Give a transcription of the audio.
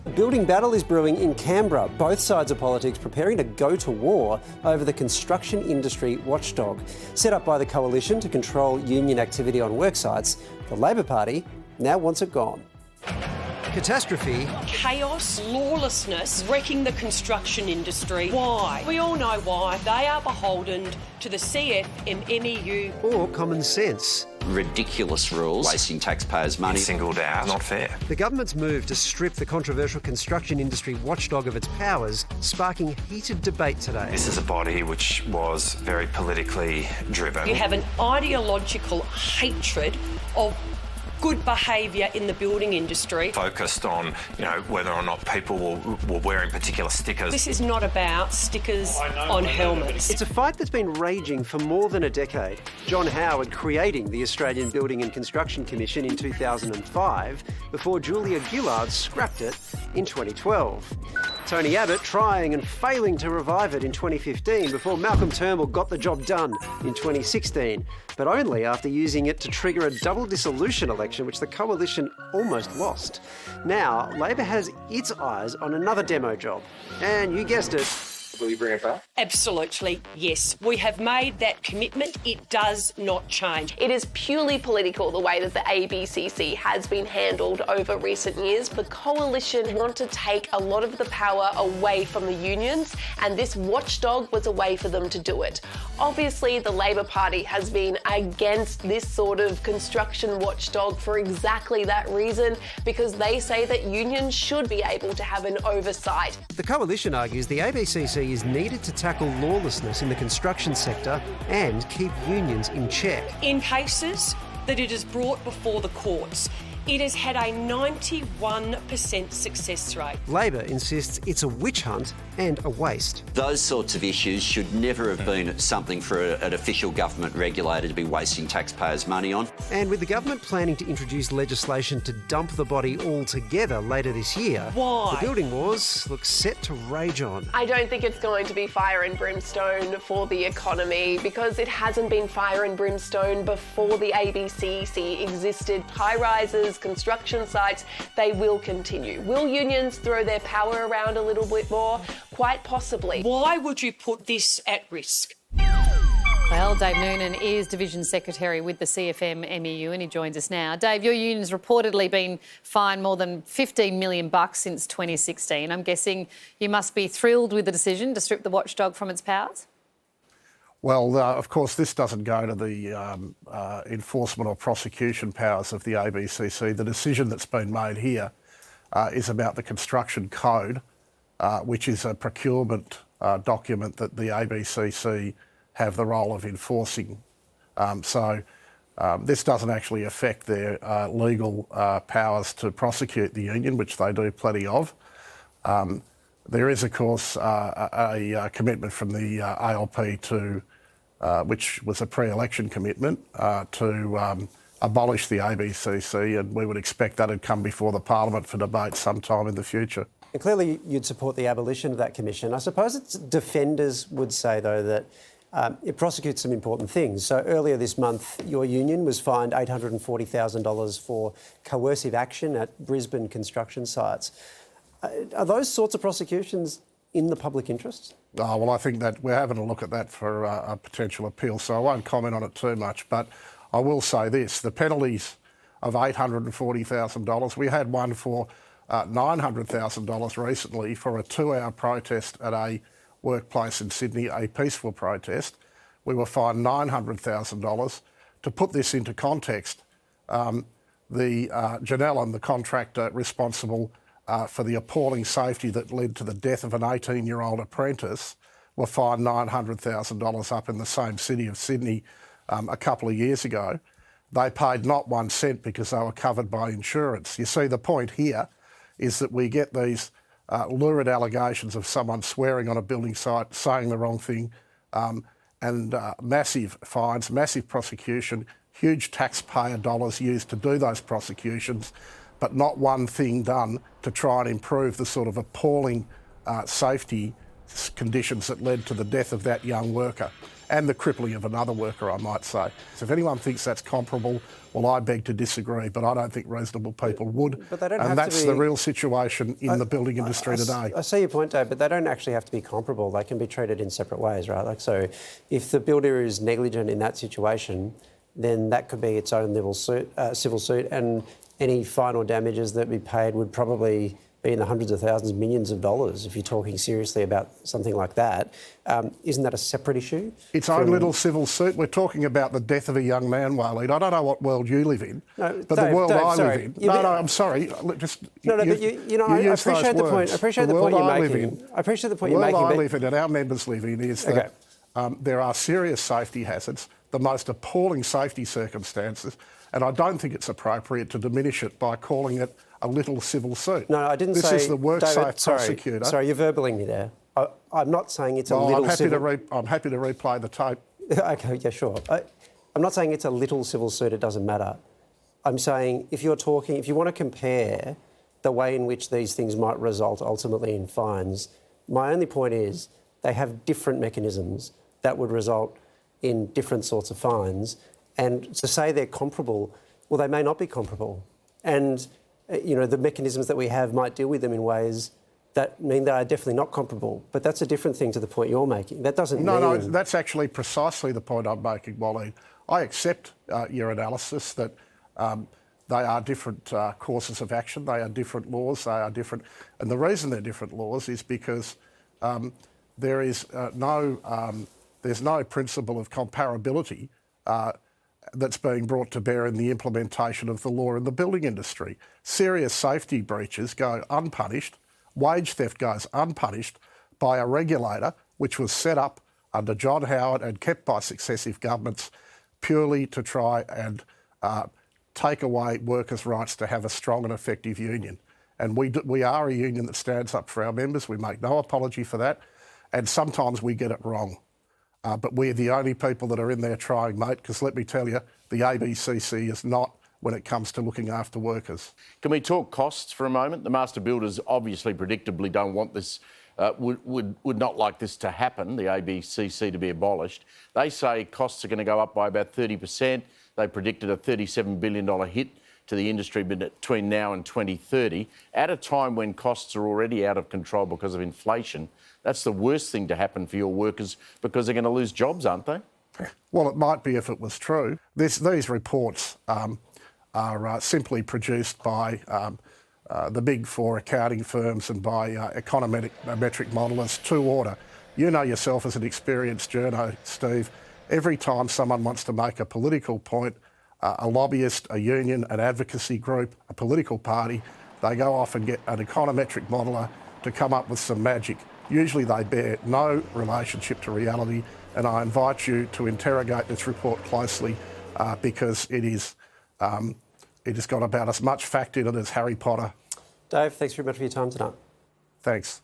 A building battle is brewing in Canberra. Both sides of politics preparing to go to war over the construction industry watchdog. Set up by the Coalition to control union activity on worksites, the Labor Party now wants it gone. Catastrophe. Chaos, lawlessness, wrecking the construction industry. Why? We all know why. They are beholden to the CFMMEU. Or common sense. Ridiculous rules, wasting taxpayers' money. Singled out, not fair. The government's move to strip the controversial construction industry watchdog of its powers, sparking heated debate today. This is a body which was very politically driven. You have an ideological hatred of good behaviour in the building industry. Focused on, whether or not people were wearing particular stickers. This is not about stickers on helmets. It's a fight that's been raging for more than a decade. John Howard creating the Australian Building and Construction Commission in 2005 before Julia Gillard scrapped it in 2012. Tony Abbott trying and failing to revive it in 2015 before Malcolm Turnbull got the job done in 2016, but only after using it to trigger a double dissolution election which the Coalition almost lost. Now, Labor has its eyes on another demo job. And you guessed it. Will you bring it back? Absolutely, yes. We have made that commitment. It does not change. It is purely political, the way that the ABCC has been handled over recent years. The Coalition want to take a lot of the power away from the unions, and this watchdog was a way for them to do it. Obviously, the Labor Party has been against this sort of construction watchdog for exactly that reason, because they say that unions should be able to have an oversight. The Coalition argues the ABCC is needed to tackle lawlessness in the construction sector and keep unions in check. In cases that it is brought before the courts, it has had a 91% success rate. Labor insists it's a witch hunt and a waste. Those sorts of issues should never have been something for an official government regulator to be wasting taxpayers' money on. And with the government planning to introduce legislation to dump the body altogether later this year, why? The building wars look set to rage on. I don't think it's going to be fire and brimstone for the economy, because it hasn't been fire and brimstone before the ABCC existed. High-rises, construction sites, they will continue. Will unions throw their power around a little bit more? Quite possibly. Why would you put this at risk? Well, Dave Noonan is Division Secretary with the CFMMEU and he joins us now. Dave, your union's reportedly been fined more than $15 million since 2016. I'm guessing you must be thrilled with the decision to strip the watchdog from its powers? Well, of course, this doesn't go to the enforcement or prosecution powers of the ABCC. The decision that's been made here is about the construction code, which is a procurement document that the ABCC have the role of enforcing. So this doesn't actually affect their legal powers to prosecute the union, which they do plenty of. There is, of course, a commitment from the ALP to, which was a pre-election commitment, to abolish the ABCC, and we would expect that would come before the Parliament for debate sometime in the future. And clearly you'd support the abolition of that commission. I suppose its defenders would say, though, that it prosecutes some important things. So earlier this month, your union was fined $840,000 for coercive action at Brisbane construction sites. Are those sorts of prosecutions in the public interest? Oh, well, I think that we're having a look at that for a potential appeal, so I won't comment on it too much. But I will say this, the penalties of $840,000, we had one for $900,000 recently for a 2-hour protest at a workplace in Sydney, a peaceful protest. We were fined $900,000. To put this into context, Janelle and the contractor responsible for the appalling safety that led to the death of an 18-year-old apprentice were fined $900,000 up in the same city of Sydney a couple of years ago. They paid not 1 cent because they were covered by insurance. You see, the point here is that we get these lurid allegations of someone swearing on a building site, saying the wrong thing, and massive fines, massive prosecution, huge taxpayer dollars used to do those prosecutions, but not one thing done to try and improve the sort of appalling safety conditions that led to the death of that young worker. and the crippling of another worker, I might say. So if anyone thinks that's comparable, well, I beg to disagree, but I don't think reasonable people would. But they don't and have that's to be, the real situation in the building industry today. I see your point, Dave, but they don't actually have to be comparable. They can be treated in separate ways, right? Like, so if the builder is negligent in that situation, then that could be its own civil suit, and any fine or damages that be paid would probably be in the hundreds of thousands, millions of dollars if you're talking seriously about something like that. Isn't that a separate issue? Its own little civil suit. We're talking about the death of a young man, Waleed. I don't know what world you live in, but Dave, the world I sorry. live in... No, I'm sorry. Just, but I appreciate the point. I appreciate the point you're making. I appreciate the point you're making. The world I live in and our members live in is that there are serious safety hazards, the most appalling safety circumstances, and I don't think it's appropriate to diminish it by calling it a little civil suit. No, I didn't say... This is the WorkSafe prosecutor. Sorry, you're verbling me there. I'm not saying it's a little civil... I'm happy to replay the tape. OK, yeah, sure. I'm not saying it's a little civil suit, it doesn't matter. I'm saying if you want to compare the way in which these things might result ultimately in fines, my only point is they have different mechanisms that would result in different sorts of fines. And to say they're comparable, well, they may not be comparable. And the mechanisms that we have might deal with them in ways that mean they are definitely not comparable. But that's a different thing to the point you're making. That doesn't mean... No, that's actually precisely the point I'm making, Waleed. I accept your analysis that they are different courses of action, they are different laws, they are different... And the reason they're different laws is because there's no principle of comparability that's being brought to bear in the implementation of the law in the building industry. Serious safety breaches go unpunished, wage theft goes unpunished by a regulator which was set up under John Howard and kept by successive governments purely to try and take away workers' rights to have a strong and effective union. And we are a union that stands up for our members. We make no apology for that. And sometimes we get it wrong. But we're the only people that are in there trying, mate, because let me tell you, the ABCC is not when it comes to looking after workers. Can we talk costs for a moment? The master builders obviously, predictably, don't want this, would not like this to happen, the ABCC to be abolished. They say costs are going to go up by about 30%. They predicted a $37 billion hit to the industry between now and 2030, at a time when costs are already out of control because of inflation. That's the worst thing to happen for your workers because they're going to lose jobs, aren't they? Well, it might be if it was true. These reports are simply produced by the big four accounting firms and by econometric modellers to order. You know yourself as an experienced journo, Steve, every time someone wants to make a political point, a lobbyist, a union, an advocacy group, a political party, they go off and get an econometric modeller to come up with some magic. Usually they bear no relationship to reality, and I invite you to interrogate this report closely because it has got about as much fact in it as Harry Potter. Dave, thanks very much for your time tonight. Thanks.